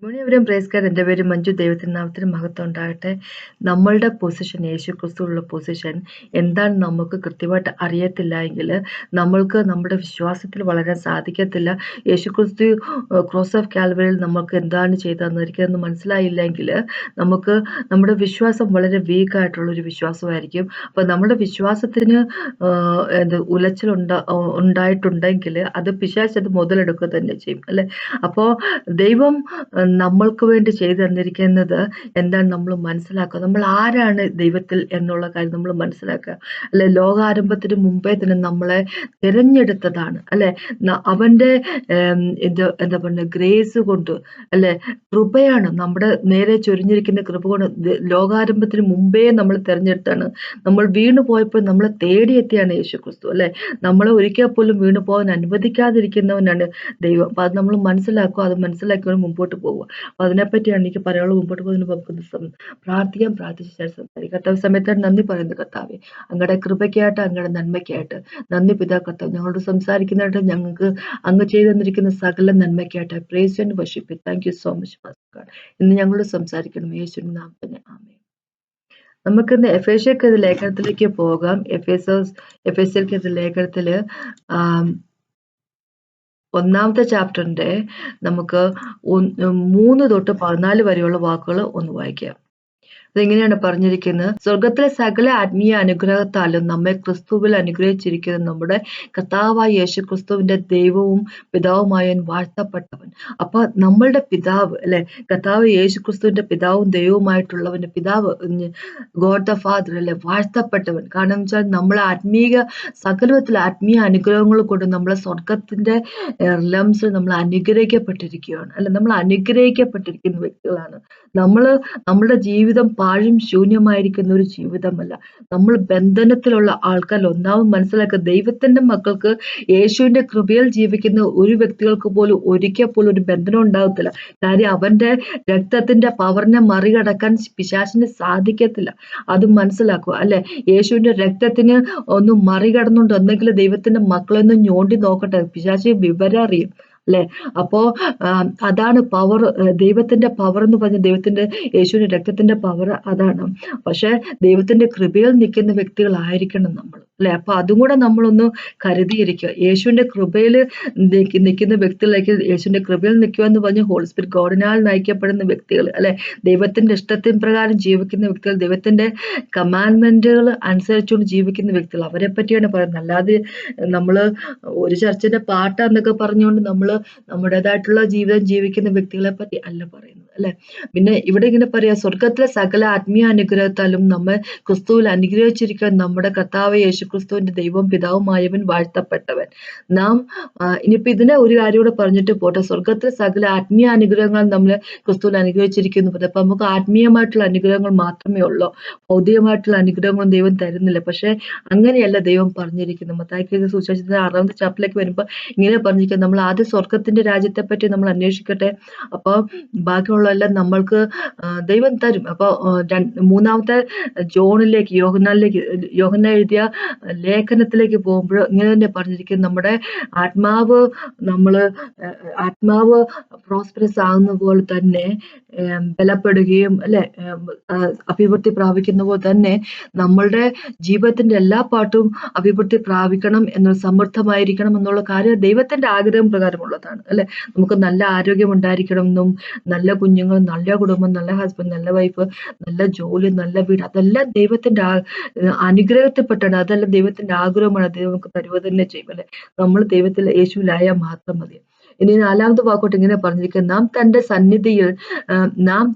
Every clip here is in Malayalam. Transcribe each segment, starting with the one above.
മുഴുവനും പ്രൈസ് ഗോഡ്. എൻ്റെ പേര് മഞ്ജു. ദൈവത്തിൻ്റെ നാമത്തിന് മഹത്വം ഉണ്ടാകട്ടെ. നമ്മളുടെ പൊസിഷൻ, യേശു ക്രിസ്തുവിലുള്ള പൊസിഷൻ എന്താണെന്ന് നമുക്ക് കൃത്യമായിട്ട് അറിയത്തില്ല എങ്കിൽ നമ്മൾക്ക് നമ്മുടെ വിശ്വാസത്തിൽ വളരാൻ സാധിക്കത്തില്ല. യേശു ക്രിസ്തു ക്രോസ് ഓഫ് കാൽവറിയിൽ നമുക്ക് എന്താണ് ചെയ്തതെന്ന് ഒരിക്കലെന്ന് മനസ്സിലായില്ലെങ്കിൽ നമുക്ക് നമ്മുടെ വിശ്വാസം വളരെ വീക്കായിട്ടുള്ളൊരു വിശ്വാസമായിരിക്കും. അപ്പോൾ നമ്മുടെ വിശ്വാസത്തിന് ഉണ്ടായിട്ടുണ്ടെങ്കിൽ അത് പിശാച് അത് മുതലെടുക്കുക തന്നെ ചെയ്യും, അല്ലേ? അപ്പോൾ ദൈവം നമ്മൾക്ക് വേണ്ടി ചെയ്തു തന്നിരിക്കുന്നത് എന്താണ് നമ്മൾ മനസ്സിലാക്കുക. നമ്മൾ ആരാണ് ദൈവത്തിൽ എന്നുള്ള കാര്യം നമ്മൾ മനസ്സിലാക്കുക, അല്ലെ? ലോകാരംഭത്തിന് മുമ്പേ തന്നെ നമ്മളെ തിരഞ്ഞെടുത്തതാണ്, അല്ലെ? അവന്റെ എന്താ പറയുക, ഗ്രേസ് കൊണ്ട്, അല്ലെ, കൃപയാണ് നമ്മുടെ നേരെ ചൊരിഞ്ഞിരിക്കുന്ന കൃപ കൊണ്ട് ലോകാരംഭത്തിന് മുമ്പേ നമ്മൾ തിരഞ്ഞെടുത്താണ്. നമ്മൾ വീണു പോയപ്പോൾ നമ്മളെ തേടിയെത്തിയാണ് യേശു ക്രിസ്തു, അല്ലെ? നമ്മളെ ഒരിക്കൽ പോലും വീണു പോകാൻ അനുവദിക്കാതിരിക്കുന്നവനാണ് ദൈവം. അപ്പൊ അത് നമ്മൾ മനസ്സിലാക്കുക, അത് മനസ്സിലാക്കിയാണ് മുമ്പോട്ട് പോകുക. അപ്പൊ അതിനെപ്പറ്റിയാണ് എനിക്ക് പറയാനുള്ളത്. മുമ്പോട്ട് പോകുന്നതിന് നമുക്ക് പ്രാർത്ഥിക്കാൻ, പ്രാർത്ഥിച്ച ശേഷം സംസാരിക്കാം. കർത്താവ് സമയത്താണ് നന്ദി പറയുന്നത്. കർത്താവെ, അങ്ങയുടെ കൃപയ്ക്കായിട്ട്, അങ്ങയുടെ നന്മയ്ക്കായിട്ട് നന്ദി പിതാ. കർത്താവ് ഞങ്ങളോട് സംസാരിക്കുന്നതായിട്ട് ഞങ്ങൾക്ക് അങ്ങ് ചെയ്തു തന്നിരിക്കുന്ന സകല നന്മയ്ക്കായിട്ട് praise and worship. Thank you so much master. ഇന്ന് ഞങ്ങളോട് സംസാരിക്കണം യേശുവിന്റെ നാമത്തിൽ, ആമേൻ. നമുക്കിന്ന് എഫേസ്യർക്കെതിരെ ലേഖനത്തിലേക്ക് പോകാം. എഫേസ്യർക്കെതിരെ ലേഖനത്തില് ഒന്നാമത്തെ ചാപ്റ്ററിന്റെ നമുക്ക് 3 തൊട്ട് 14 വരെയുള്ള വാക്കുകൾ ഒന്ന് വായിക്കാം. അതെങ്ങനെയാണ് പറഞ്ഞിരിക്കുന്നത്? സ്വർഗത്തിലെ സകല ആത്മീയ അനുഗ്രഹത്താലും നമ്മെ ക്രിസ്തുവിൽ അനുഗ്രഹിച്ചിരിക്കുന്ന നമ്മുടെ കർത്താവായ യേശു ക്രിസ്തുവിന്റെ ദൈവവും പിതാവുമായവൻ വാഴ്ത്തപ്പെട്ടവൻ. അപ്പൊ നമ്മളുടെ പിതാവ്, അല്ലെ, കർത്താവ് യേശു ക്രിസ്തുവിന്റെ പിതാവും ദൈവവുമായിട്ടുള്ളവന്റെ പിതാവ്, ഗോഡ് ദ ഫാദർ, അല്ലെ, വാഴ്ത്തപ്പെട്ടവൻ. കാരണം വെച്ചാൽ നമ്മളെ സകലത്തിൽ ആത്മീയ അനുഗ്രഹങ്ങൾ കൊണ്ട് നമ്മളെ സ്വർഗത്തിന്റെ റിലംസ് നമ്മൾ അനുഗ്രഹിക്കപ്പെട്ടിരിക്കുകയാണ്, അല്ലെ? നമ്മൾ അനുഗ്രഹിക്കപ്പെട്ടിരിക്കുന്ന വ്യക്തികളാണ്. നമ്മളുടെ ജീവിതം പാഴും ശൂന്യമായിരിക്കുന്ന ഒരു ജീവിതമല്ല. നമ്മൾ ബന്ധനത്തിലുള്ള ആൾക്കാർ. ഒന്നാമത് മനസ്സിലാക്കുക, ദൈവത്തിന്റെ മക്കൾക്ക് യേശുവിന്റെ കൃപയിൽ ജീവിക്കുന്ന ഒരു വ്യക്തികൾക്ക് പോലും ഒരിക്കൽ പോലും ഒരു ബന്ധനം ഉണ്ടാകത്തില്ല. കാര്യം അവന്റെ രക്തത്തിന്റെ പവറിനെ മറികടക്കാൻ പിശാചിന് സാധിക്കത്തില്ല. അത് മനസ്സിലാക്കുക, അല്ലെ? യേശുവിന്റെ രക്തത്തിന് ഒന്ന് മറികടന്നുകൊണ്ട് എന്തെങ്കിലും ദൈവത്തിന്റെ മക്കളൊന്ന് ഞോണ്ടി നോക്കട്ടെ, പിശാച് വിവരം അറിയും, അല്ലെ? അപ്പോ അതാണ് പവർ, ദൈവത്തിന്റെ പവർ എന്ന് പറഞ്ഞ ദൈവത്തിന്റെ യേശുവിന്റെ രക്തത്തിന്റെ പവർ അതാണ്. പക്ഷെ ദൈവത്തിന്റെ കൃപയിൽ നിൽക്കുന്ന വ്യക്തികളായിരിക്കണം നമ്മൾ, അല്ലെ? അപ്പൊ അതും കൂടെ നമ്മളൊന്ന് കരുതിയിരിക്കുക. യേശുവിന്റെ കൃപയിൽ നിൽക്കുന്ന വ്യക്തികളേക്ക്, യേശുവിന്റെ കൃപയിൽ നിൽക്കുക എന്ന് പറഞ്ഞ ഹോളി സ്പിരിറ്റ് ഗോഡിനാൽ നയിക്കപ്പെടുന്ന വ്യക്തികൾ, അല്ലെ? ദൈവത്തിന്റെ ഇഷ്ടത്തിന് പ്രകാരം ജീവിക്കുന്ന വ്യക്തികൾ, ദൈവത്തിന്റെ കമാൻഡ്മെന്റുകൾ അനുസരിച്ചുകൊണ്ട് ജീവിക്കുന്ന വ്യക്തികൾ, അവരെ പറ്റിയാണ് പറയുന്നത്. അല്ലാതെ നമ്മള് ഒരു ചർച്ചിന്റെ പാട്ടാന്നൊക്കെ പറഞ്ഞുകൊണ്ട് നമ്മള് നമ്മുടേതായിട്ടുള്ള ജീവിതം ജീവിക്കുന്ന വ്യക്തികളെ പറ്റി അല്ല പറയുന്നത്, അല്ലെ? പിന്നെ ഇവിടെ ഇങ്ങനെ പറയാ, സ്വർഗത്തിലെ സകല ആത്മീയ അനുഗ്രഹത്താലും നമ്മെ ക്രിസ്തുവിൽ അനുഗ്രഹിച്ചിരിക്കാൻ നമ്മുടെ കർത്താവ് യേശു ക്രിസ്തുവിന്റെ ദൈവം പിതാവുമായവൻ വാഴ്ത്തപ്പെട്ടവൻ. നാം ഇനിയിപ്പോ ഇതിനെ ഒരു കാര്യം കൂടെ പറഞ്ഞിട്ട് പോട്ടെ. സ്വർഗത്തിലെ സകല ആത്മീയ അനുഗ്രഹങ്ങൾ നമ്മളെ ക്രിസ്തുവിൽ അനുഗ്രഹിച്ചിരിക്കുന്നു. അപ്പൊ നമുക്ക് ആത്മീയമായിട്ടുള്ള അനുഗ്രഹങ്ങൾ മാത്രമേ ഉള്ളൂ, ഭൗതികമായിട്ടുള്ള അനുഗ്രഹങ്ങളും ദൈവം തരുന്നില്ല. പക്ഷെ അങ്ങനെയല്ല ദൈവം പറഞ്ഞിരിക്കുന്നത്. മത്തായിക്ക് സുവിശേഷത്തിന്റെ 6-ാമത്തെ ചാപ്റ്ററിലേക്ക് വരുമ്പോൾ ഇങ്ങനെ പറഞ്ഞിരിക്കുന്നത്, നമ്മൾ ആദ്യം സ്വർഗത്തിന്റെ രാജ്യത്തെ പറ്റി നമ്മൾ അന്വേഷിക്കട്ടെ, അപ്പൊ ബാക്കിയുള്ളതെല്ലാം നമ്മൾക്ക് ദൈവം തരും. അപ്പൊ 3-ാമത്തെ യോഹന്നാൻ എഴുതിയ ലേഖനത്തിലേക്ക് പോകുമ്പോൾ ഇങ്ങനെ തന്നെ പറഞ്ഞിരിക്കുന്നത്, നമ്മുടെ ആത്മാവ് പ്രോസ്പെറസ് ആകുന്ന പോലെ തന്നെ ബലപ്പെടുകയും, അല്ലെ, അഭിവൃദ്ധി പ്രാപിക്കുന്ന പോലെ തന്നെ നമ്മളുടെ ജീവിതത്തിന്റെ എല്ലാ പാട്ടും അഭിവൃദ്ധി പ്രാപിക്കണം എന്ന്, സമൃദ്ധമായിരിക്കണം എന്നുള്ള കാര്യം ദൈവത്തിന്റെ ആഗ്രഹം പ്രകാരമുള്ളതാണ്, അല്ലെ? നമുക്ക് നല്ല ആരോഗ്യം ഉണ്ടായിരിക്കണം എന്നും, നല്ല കുഞ്ഞുങ്ങൾ, നല്ല കുടുംബം, നല്ല ഹസ്ബൻഡ്, നല്ല വൈഫ്, നല്ല ജോലി, നല്ല വീട്, അതെല്ലാം ദൈവത്തിന്റെ അനുഗ്രഹത്തിൽപ്പെട്ടാണ്. അതെല്ലാം ദൈവത്തിന്റെ ആഗ്രഹമാണ്. ദൈവം നമുക്ക് തരുക തന്നെ ചെയ്യും, അല്ലെ? നമ്മൾ ദൈവത്തിൽ യേശുവിലായാൽ മാത്രം മതി. ഇനി 4-ാമത്തെ വാക്കോട്ട് ഇങ്ങനെ പറഞ്ഞിരിക്കുന്നത്, നാം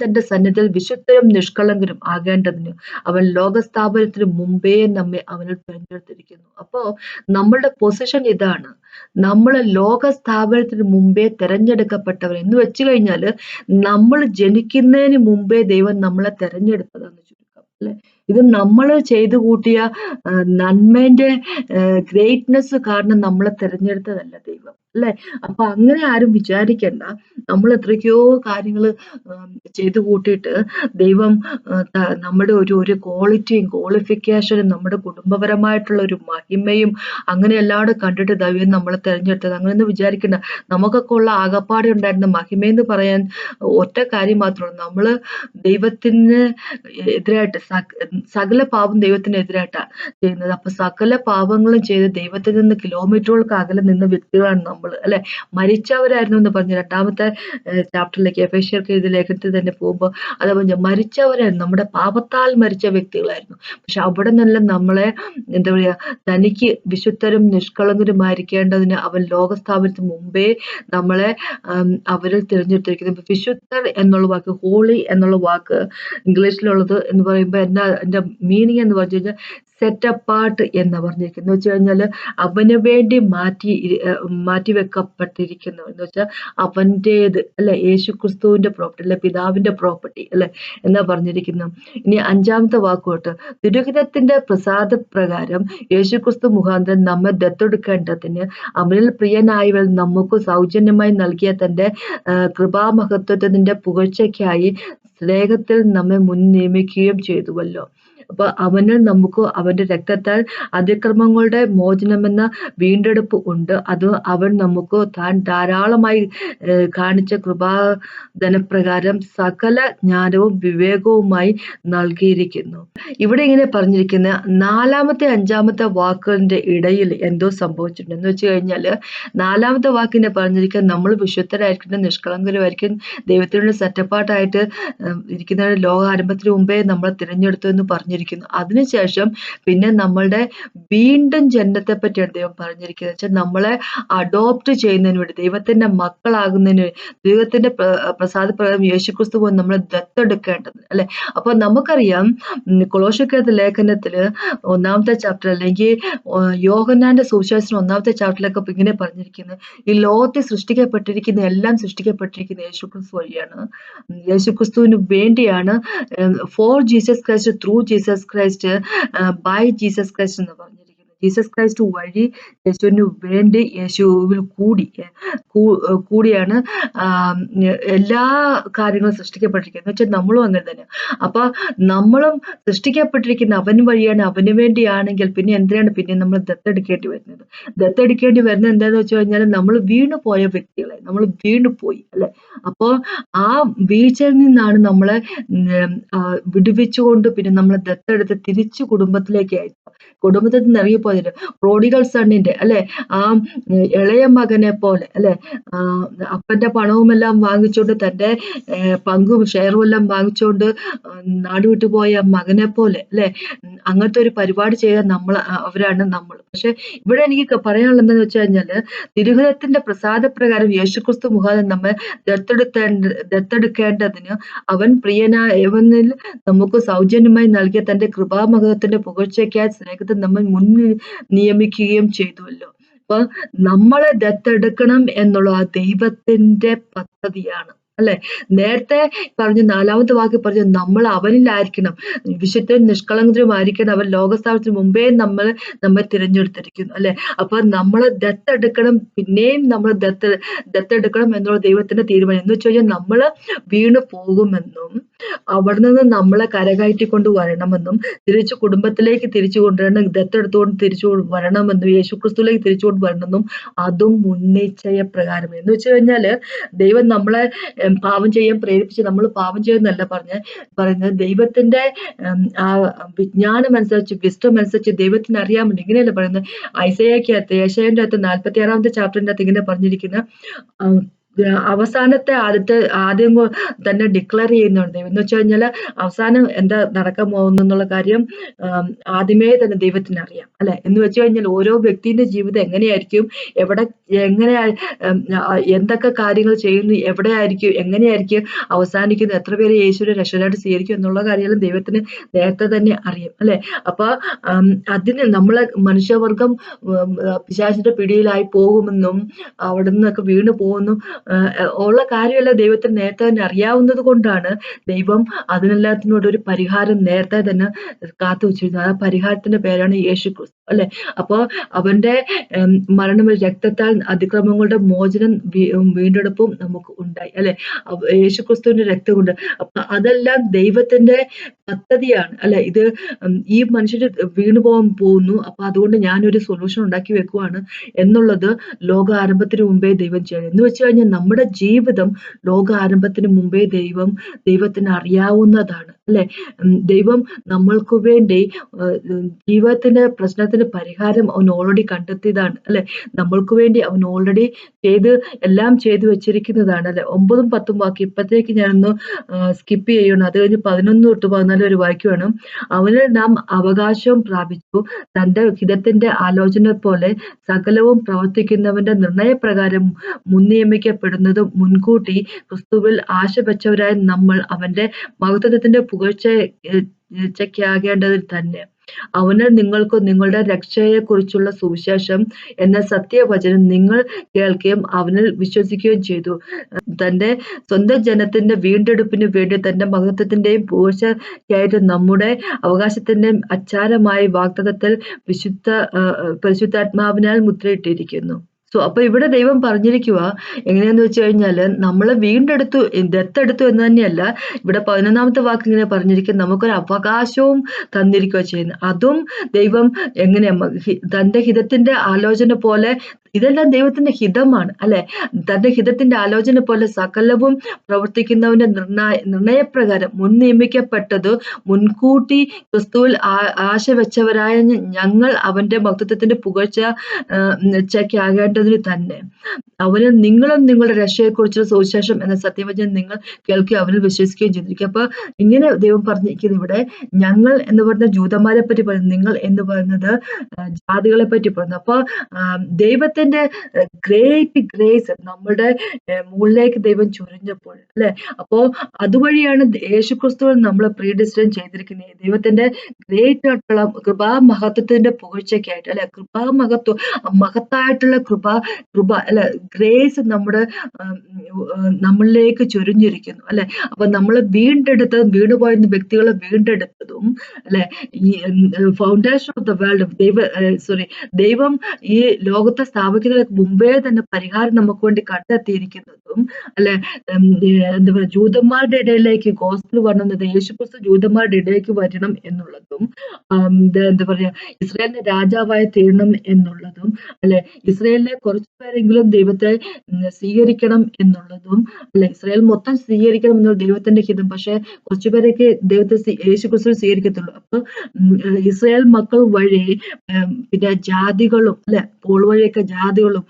തന്റെ സന്നിധിയിൽ വിശുദ്ധരും നിഷ്കളങ്കരും ആകേണ്ടതിന് അവൻ ലോകസ്ഥാപനത്തിന് മുമ്പേ നമ്മെ അവനിൽ തിരഞ്ഞെടുത്തിരിക്കുന്നു. അപ്പോ നമ്മളുടെ പൊസിഷൻ ഇതാണ്. നമ്മൾ ലോകസ്ഥാപനത്തിന് മുമ്പേ തിരഞ്ഞെടുക്കപ്പെട്ടവർ എന്ന് വെച്ച് കഴിഞ്ഞാല് നമ്മൾ ജനിക്കുന്നതിന് മുമ്പേ ദൈവം നമ്മളെ തിരഞ്ഞെടുത്തതെന്ന് ചുരുക്കം, അല്ലെ? ഇത് നമ്മൾ ചെയ്തു കൂട്ടിയ നന്മേന്റെ ഗ്രേറ്റ്നെസ് കാരണം നമ്മളെ തിരഞ്ഞെടുത്തതല്ല ദൈവം, അല്ലെ? അപ്പൊ അങ്ങനെ ആരും വിചാരിക്കണ്ട. നമ്മൾ എത്രയൊക്കെയോ കാര്യങ്ങള് ചെയ്തു കൂട്ടിയിട്ട് ദൈവം നമ്മുടെ ഒരു ക്വാളിറ്റിയും ക്വാളിഫിക്കേഷനും നമ്മുടെ കുടുംബപരമായിട്ടുള്ള ഒരു മഹിമയും അങ്ങനെ എല്ലാവരും കണ്ടിട്ട് ദൈവം നമ്മളെ തെരഞ്ഞെടുത്തത്. അങ്ങനെയൊന്നും വിചാരിക്കണ്ട. നമുക്കൊക്കെ ഉള്ള ആകപ്പാടെ ഉണ്ടായിരുന്ന മഹിമയെന്ന് പറയാൻ ഒറ്റ കാര്യം മാത്രേ ഉള്ളൂ. നമ്മള് ദൈവത്തിന് എതിരായിട്ട് സകല പാപം ദൈവത്തിനെതിരായിട്ടാ ചെയ്യുന്നത്. അപ്പൊ സകല പാപങ്ങളും ചെയ്ത് ദൈവത്തിൽ നിന്ന് കിലോമീറ്ററുകൾക്ക് അകലെ നിന്ന വ്യക്തികളാണ് നമ്മള്, അല്ലെ? മരിച്ചവരായിരുന്നു എന്ന് പറഞ്ഞു രണ്ടാമത്തെ ചാപ്റ്ററിലേക്ക് എഫേസ്യർക്ക് എഴുതിയ ലേഖനത്തിൽ തന്നെ പോകുമ്പോൾ അത് പറഞ്ഞു മരിച്ചവരായിരുന്നു, നമ്മുടെ പാപത്താൽ മരിച്ച വ്യക്തികളായിരുന്നു. പക്ഷെ അവിടെ നിന്നെല്ലാം നമ്മളെ എന്താ പറയാ, തനിക്ക് വിശുദ്ധരും നിഷ്കളങ്കരുമായിരിക്കേണ്ടതിന് അവൻ ലോകസ്ഥാപനത്തിന് മുമ്പേ നമ്മളെ അവരിൽ തിരഞ്ഞെടുത്തിരിക്കുന്നു. ഇപ്പൊ വിശുദ്ധർ എന്നുള്ള വാക്ക്, ഹോളി എന്നുള്ള വാക്ക് ഇംഗ്ലീഷിലുള്ളത് എന്ന് പറയുമ്പോൾ എന്റെ മീനിങ് എന്ന് പറഞ്ഞു കഴിഞ്ഞാൽ സെറ്റ് അപ്പാർട്ട് എന്ന് പറഞ്ഞിരിക്കുന്നത്. എന്ന് വെച്ച് കഴിഞ്ഞാൽ അവന് വേണ്ടി മാറ്റി വെക്കപ്പെട്ടിരിക്കുന്നു എന്ന് വെച്ചാൽ അവൻ്റേത്, അല്ലെ? യേശു ക്രിസ്തുവിന്റെ പ്രോപ്പർട്ടി, അല്ലെ? പിതാവിന്റെ പ്രോപ്പർട്ടി, അല്ലെ? എന്നാ പറഞ്ഞിരിക്കുന്നു. ഇനി അഞ്ചാമത്തെ വാക്കുകൊണ്ട് തിരുഹിതത്തിന്റെ പ്രസാദപ്രകാരം യേശു ക്രിസ്തു മുഖാന്തരം നമ്മെ ദത്തെടുക്കേണ്ടതിന് അവനിൽ പ്രിയനായവൾ നമുക്ക് സൗജന്യമായി നൽകിയ തന്റെ കൃപാമഹത്വത്തിന്റെ പുകഴ്ചയ്ക്കായി സ്നേഹത്തിൽ നമ്മെ മുൻ നിയമിക്കുകയും ചെയ്തുവല്ലോ. അപ്പൊ അവനിൽ നമുക്ക് അവന്റെ രക്തത്താൽ അതിക്രമങ്ങളുടെ മോചനമെന്ന വീണ്ടെടുപ്പ് ഉണ്ട്. അത് അവൻ നമുക്ക് താൻ ധാരാളമായി കാണിച്ച കൃപാധനപ്രകാരം സകല ജ്ഞാനവും വിവേകവുമായി നൽകിയിരിക്കുന്നു. ഇവിടെ ഇങ്ങനെ പറഞ്ഞിരിക്കുന്ന നാലാമത്തെ അഞ്ചാമത്തെ വാക്കുകളുടെ ഇടയിൽ എന്തോ സംഭവിച്ചിട്ടുണ്ട്. എന്ന് വെച്ച് കഴിഞ്ഞാല് നാലാമത്തെ വാക്കിനെ പറഞ്ഞിരിക്കുന്നത് നമ്മൾ വിശുദ്ധരായിരിക്കണം, നിഷ്കളങ്കരുമായിരിക്കും, ദൈവത്തിനുള്ള സെറ്റപ്പാട്ടായിട്ട് ഇരിക്കുന്ന ലോകാരംഭത്തിന് മുമ്പേ നമ്മളെ തിരഞ്ഞെടുത്തു എന്ന് പറഞ്ഞിരിക്കുന്നു. അതിനുശേഷം പിന്നെ നമ്മളുടെ വീണ്ടും ജനനത്തെ പറ്റിയാണ് ദൈവം പറഞ്ഞിരിക്കുന്നത്. വെച്ചാൽ നമ്മളെ അഡോപ്റ്റ് ചെയ്യുന്നതിന് വേണ്ടി, ദൈവത്തിന്റെ മക്കളാകുന്നതിന്, ദൈവത്തിന്റെ പ്രസാദപ്രകാരം യേശുക്രിസ്തു പോലും നമ്മളെ ദത്തെടുക്കേണ്ടത്, അല്ലെ? അപ്പൊ നമുക്കറിയാം കൊളോസ്യർക്കെഴുതിയ ലേഖനത്തില് 1-ാമത്തെ ചാപ്റ്റർ അല്ലെങ്കിൽ യോഹന്നാന്റെ സുവിശേഷം 1-ാമത്തെ ചാപ്റ്ററിലൊക്കെ ഇങ്ങനെ പറഞ്ഞിരിക്കുന്നത്, ഈ ലോകത്തിൽ സൃഷ്ടിക്കപ്പെട്ടിരിക്കുന്ന എല്ലാം സൃഷ്ടിക്കപ്പെട്ടിരിക്കുന്ന യേശുക്രിസ്തു വഴിയാണ്, യേശുക്രിസ്തുവിന് വേണ്ടിയാണ്, for Jesus Christ, through Jesus Christ, by Jesus Christ എന്ന് പറഞ്ഞിരിക്കുന്നത്. ജീസസ് ക്രൈസ്റ്റ് വഴി, യേശുവിന് വേണ്ടി, യേശുവിൽ കൂടിയാണ് എല്ലാ കാര്യങ്ങളും സൃഷ്ടിക്കപ്പെട്ടിരിക്കുന്നത്. എന്ന് വെച്ചാൽ നമ്മളും അങ്ങനെ തന്നെ. അപ്പൊ നമ്മളും സൃഷ്ടിക്കപ്പെട്ടിരിക്കുന്ന അവൻ വഴിയാണ്, അവന് വേണ്ടിയാണെങ്കിൽ പിന്നെ എന്തിനാണ് പിന്നെ നമ്മൾ ദത്തെടുക്കേണ്ടി വരുന്നത്? ദത്തെടുക്കേണ്ടി വരുന്നത് എന്താന്ന് വെച്ച് കഴിഞ്ഞാൽ നമ്മൾ വീണു പോയ വ്യക്തികളെ, നമ്മൾ വീണു പോയി, അല്ലെ? അപ്പോ ആ വീഴ്ചയിൽ നിന്നാണ് നമ്മളെ വിടുവിച്ചുകൊണ്ട് പിന്നെ നമ്മളെ ദത്തെടുത്ത് തിരിച്ചു കുടുംബത്തിലേക്ക് അയച്ചു. കുടുംബത്തിൽ നിന്ന് ഇറങ്ങിപ്പോയതിന് പ്രോഡിഗൽ സണ്ണിന്റെ, അല്ലെ? ആ ഇളയ മകനെ പോലെ, അല്ലെ? അപ്പന്റെ പണവുമെല്ലാം വാങ്ങിച്ചുകൊണ്ട് തന്റെ പങ്കും ഷെയറും എല്ലാം വാങ്ങിച്ചുകൊണ്ട് നാടുവിട്ടു പോയ മകനെ പോലെ, അല്ലെ? അങ്ങനത്തെ ഒരു പരിപാടി ചെയ്ത അവരാണ് നമ്മൾ. പക്ഷെ ഇവിടെ എനിക്ക് പറയാനുള്ളത് എന്താന്ന് വെച്ച് കഴിഞ്ഞാല് തിരുഹിതത്തിന്റെ പ്രസാദപ്രകാരം യേശുക്രിസ്തു മുഖാന്തരം നമ്മെ ദത്തെടുക്കേണ്ടതിന് അവൻ പ്രിയനായവനിൽ നമുക്ക് സൗജന്യമായി നൽകിയ തന്റെ കൃപാമഹത്വത്തിന്റെ പുകഴ്ചയ്ക്കായി സ്നേഹത്തിൽ നമ്മൾ മുൻ നിയമിക്കുകയും ചെയ്തുവല്ലോ. അപ്പൊ നമ്മളെ ദത്തെടുക്കണം എന്നുള്ള ആ ദൈവത്തിന്റെ പദ്ധതിയാണ്, അല്ലെ? നേരത്തെ പറഞ്ഞു, നാലാമത്തെ വാക്ക് പറഞ്ഞു നമ്മൾ അവനിലായിരിക്കണം, വിശുദ്ധരും നിഷ്കളങ്കരുമായിരിക്കണം, അവൻ ലോകസ്ഥാപനത്തിന് മുമ്പേ നമ്മെ തിരഞ്ഞെടുത്തിരിക്കുന്നു, അല്ലെ? അപ്പൊ നമ്മളെ ദത്തെടുക്കണം, പിന്നെയും നമ്മൾ ദത്തെടുക്കണം എന്നുള്ള ദൈവത്തിന്റെ തീരുമാനം. എന്ന് വെച്ച് കഴിഞ്ഞാൽ നമ്മള് വീണു പോകുമെന്നും അവിടെ നിന്ന് നമ്മളെ കരകയറ്റിക്കൊണ്ട് വരണമെന്നും തിരിച്ചു കുടുംബത്തിലേക്ക് തിരിച്ചു കൊണ്ടുവരണം, ദത്തെടുത്തുകൊണ്ട് തിരിച്ചു വരണമെന്നും യേശുക്രിസ്തുവിലേക്ക് തിരിച്ചുകൊണ്ട് വരണമെന്നും അതും മുൻനിശ്ചയ പ്രകാരം. എന്ന് വെച്ച് കഴിഞ്ഞാല് ദൈവം നമ്മളെ പാപം ചെയ്യാൻ പ്രേരിപ്പിച്ച് നമ്മൾ പാപം ചെയ്യുന്നല്ല പറയുന്നത്, ദൈവത്തിന്റെ ആ വിജ്ഞാനം അനുസരിച്ച്, വിസ്റ്റം അനുസരിച്ച് ദൈവത്തിന് അറിയാമുണ്ട്. ഇങ്ങനെയല്ല പറയുന്നത്. യേശയ്യാന്റെ അകത്ത് 46-ാമത്തെ ചാപ്റ്ററിന്റെ അകത്ത് ഇങ്ങനെ പറഞ്ഞിരിക്കുന്ന അവസാനത്തെ ആദ്യം തന്നെ ഡിക്ലെയർ ചെയ്യുന്നുണ്ട് ദൈവം. എന്ന് വെച്ച് കഴിഞ്ഞാല് അവസാനം എന്താ നടക്കാൻ പോകുന്നുള്ള കാര്യം ആദ്യമേ തന്നെ ദൈവത്തിന് അറിയാം, അല്ലെ? എന്ന് വെച്ച് കഴിഞ്ഞാൽ ഓരോ വ്യക്തിന്റെ ജീവിതം എങ്ങനെയായിരിക്കും, എങ്ങനെ എന്തൊക്കെ കാര്യങ്ങൾ ചെയ്യുന്നു, എവിടെയായിരിക്കും, എങ്ങനെയായിരിക്കും അവസാനിക്കുന്നത്, എത്ര പേര് യേശുവിനെ രക്ഷകനായിട്ട് സ്വീകരിക്കും എന്നുള്ള കാര്യങ്ങളും ദൈവത്തിന് നേരത്തെ തന്നെ അറിയാം, അല്ലെ? അപ്പൊ അതിന് നമ്മളെ മനുഷ്യവർഗം പിശാചിന്റെ പിടിയിലായി പോകുമെന്നും അവിടെ നിന്നൊക്കെ വീണു പോകുന്നു ഉള്ള കാര്യമല്ല ദൈവത്തിന് നേരത്തെ തന്നെ അറിയാവുന്നത് കൊണ്ടാണ് ദൈവം അതിനെല്ലാത്തിനോട് ഒരു പരിഹാരം നേരത്തെ തന്നെ കാത്തു വെച്ചിരുന്നത്. ആ പരിഹാരത്തിന്റെ പേരാണ് യേശുക്രിസ്തു, അല്ലെ? അപ്പോ അവന്റെ മരണം വഴി രക്തത്താൽ അതിക്രമങ്ങളുടെ മോചനം വീണ്ടെടുപ്പും നമുക്ക് ഉണ്ടായി, അല്ലെ? യേശുക്രിസ്തുവിന്റെ രക്തം കൊണ്ട്. അപ്പൊ അതെല്ലാം ദൈവത്തിന്റെ പദ്ധതിയാണ്, അല്ലെ? ഇത് ഈ മനുഷ്യര് വീണു പോകാൻ പോകുന്നു, അപ്പൊ അതുകൊണ്ട് ഞാനൊരു സൊല്യൂഷൻ ഉണ്ടാക്കി വെക്കുവാണ് എന്നുള്ളത് ലോക ആരംഭത്തിന് മുമ്പേ ദൈവം ചെയ്യണം. എന്ന് വെച്ച് കഴിഞ്ഞാൽ നമ്മുടെ ജീവിതം ലോക ആരംഭത്തിന് മുമ്പേ ദൈവത്തിന് അറിയാവുന്നതാണ്, അല്ലെ? ദൈവം നമ്മൾക്ക് വേണ്ടി ജീവിതത്തിന്റെ പ്രശ്നത്തിന് പരിഹാരം അവൻ ഓൾറെഡി കണ്ടെത്തിയതാണ്, അല്ലെ? നമ്മൾക്ക് വേണ്ടി അവൻ ഓൾറെഡി എല്ലാം ചെയ്തു വെച്ചിരിക്കുന്നതാണ്, അല്ലെ? 9ഉം 10ഉം വാക്യം ഇപ്പത്തേക്ക് ഞാനൊന്ന് സ്കിപ്പ് ചെയ്യണം. അത് കഴിഞ്ഞ് 11 തൊട്ട് 14 വരെ വായിക്കുവാണ്. അവനിൽ നാം അവകാശവും പ്രാപിച്ചു, തന്റെ ഹിതത്തിന്റെ ആലോചന പോലെ സകലവും പ്രവർത്തിക്കുന്നവന്റെ നിർണയപ്രകാരം മുൻനിയമിക്കപ്പെടുന്നതും മുൻകൂട്ടി ക്രിസ്തുവിൽ ആശ വെച്ചവരായ നമ്മൾ അവന്റെ മഹത്വത്തിന്റെ പുകഴ്ചയ്ക്കാകേണ്ടതിൽ തന്നെ. അവനിൽ നിങ്ങൾക്കും നിങ്ങളുടെ രക്ഷയെക്കുറിച്ചുള്ള സുവിശേഷം എന്ന സത്യവചനം നിങ്ങൾ കേൾക്കുകയും അവനിൽ വിശ്വസിക്കുകയും ചെയ്തു. തന്റെ സ്വന്തം ജനത്തിന്റെ വീണ്ടെടുപ്പിന് വേണ്ടി തന്റെ മഹത്വത്തിന്റെയും പുകഴ്ചയ്ക്കായിട്ട് നമ്മുടെ അവകാശത്തിന്റെയും അച്ചാരമായ വാഗ്ദത്തത്തിൽ പരിശുദ്ധാത്മാവിനാൽ മുദ്രയിട്ടിരിക്കുന്നു. അപ്പൊ ഇവിടെ ദൈവം പറഞ്ഞിരിക്കുക എങ്ങനെയാന്ന് വെച്ച് കഴിഞ്ഞാല് നമ്മളെ വീണ്ടെടുത്തു, ദത്തെടുത്തു എന്ന് തന്നെയല്ല. ഇവിടെ 11ാമത്തെ വാക്ക് ഇങ്ങനെ പറഞ്ഞിരിക്കുന്നത് നമുക്കൊരു അവകാശവും തന്നിരിക്കുക ചെയ്യുന്നത്. അതും ദൈവം എങ്ങനെയാ തന്റെ ഹിതത്തിന്റെ ആലോചന പോലെ, ഇതെല്ലാം ദൈവത്തിന്റെ ഹിതമാണ്, അല്ലെ? തന്റെ ഹിതത്തിന്റെ ആലോചന പോലെ സകലവും പ്രവർത്തിക്കുന്നവന്റെ നിർണയപ്രകാരം മുൻ നിയമിക്കപ്പെട്ടത് മുൻകൂട്ടി ക്രിസ്തുവിൽ ആശ വെച്ചവരായ ഞങ്ങൾ അവന്റെ മഹത്വത്തിന്റെ പുകഴ്ചയ്ക്കാകേണ്ടതിന് തന്നെ. അവന് നിങ്ങളും നിങ്ങളുടെ രക്ഷയെക്കുറിച്ചുള്ള സുവിശേഷം എന്ന സത്യവചനം നിങ്ങൾ കേൾക്കുകയും അവനിൽ വിശ്വസിക്കുകയും ചെയ്തിരിക്കും. അപ്പൊ ഇങ്ങനെ ദൈവം പറഞ്ഞിരിക്കുന്നത് ഇവിടെ ഞങ്ങൾ എന്ന് പറയുന്ന ജൂതന്മാരെ പറ്റി പറയുന്നു, നിങ്ങൾ എന്ന് പറയുന്നത് ജാതികളെ പറ്റി പറയുന്നു. അപ്പൊ ദൈവത്തിന്റെ ഗ്രേറ്റ് ഗ്രേസ് നമ്മുടെ മുകളിലേക്ക് ദൈവം ചൊരിഞ്ഞപ്പോൾ, അല്ലെ? അപ്പോ അതുവഴിയാണ് യേശുക്രിസ്തുവിൽ നമ്മളെ പ്രീഡിസ്റ്റൈൻ ചെയ്തിരിക്കുന്നത്. ദൈവത്തിന്റെ ഗ്രേറ്റ് ആയിട്ടുള്ള കൃപാമഹത്വത്തിന്റെ പുകഴ്ചയ്ക്കായിട്ട്, അല്ലെ? മഹത്തായിട്ടുള്ള കൃപ അല്ലെ, ഗ്രേസ് നമ്മളിലേക്ക് ചൊരിഞ്ഞിരിക്കുന്നു, അല്ലെ? അപ്പൊ നമ്മളെ വീണ്ടെടുത്തതും വീണുപോയിരുന്ന വ്യക്തികളെ വീണ്ടെടുത്തതും, അല്ലെ? ഈ ഫൗണ്ടേഷൻ ഓഫ് ദ വേൾഡ് ദൈവം ഈ ലോകത്തെ സ്ഥാപിക്കുന്നതിന് മുമ്പേ തന്നെ പരിഹാരം നമുക്ക് വേണ്ടി കണ്ടെത്തിയിരിക്കുന്നതും, അല്ലെ? എന്താ പറയുക, ജൂതന്മാരുടെ ഇടയിലേക്ക് ഗോസ്പൽ വന്നത്, യേശുക്രിസ്തു ജൂതന്മാരുടെ ഇടയിലേക്ക് വരണം എന്നുള്ളതും, എന്താ പറയാ, ഇസ്രായേലിന്റെ രാജാവായി തീരണം എന്നുള്ളതും, അല്ലെ? ഇസ്രായേലിലെ കുറച്ചു പേരെങ്കിലും ദൈവത്തെ സ്വീകരിക്കണം എന്നുള്ളതും, അല്ലെ? ഇസ്രായേൽ മൊത്തം സ്വീകരിക്കണം എന്നുള്ള ദൈവത്തിന്റെ ഹിതം. പക്ഷെ കുറച്ചുപേരൊക്കെ ദൈവത്തെ യേശുക്രിസ്തു സ്വീകരിക്കത്തുള്ളൂ. അപ്പൊ ഇസ്രായേൽ മക്കൾ വഴി പിന്നെ ജാതികളും, അല്ലെ? പോൾ വഴിയൊക്കെ ജാതികളും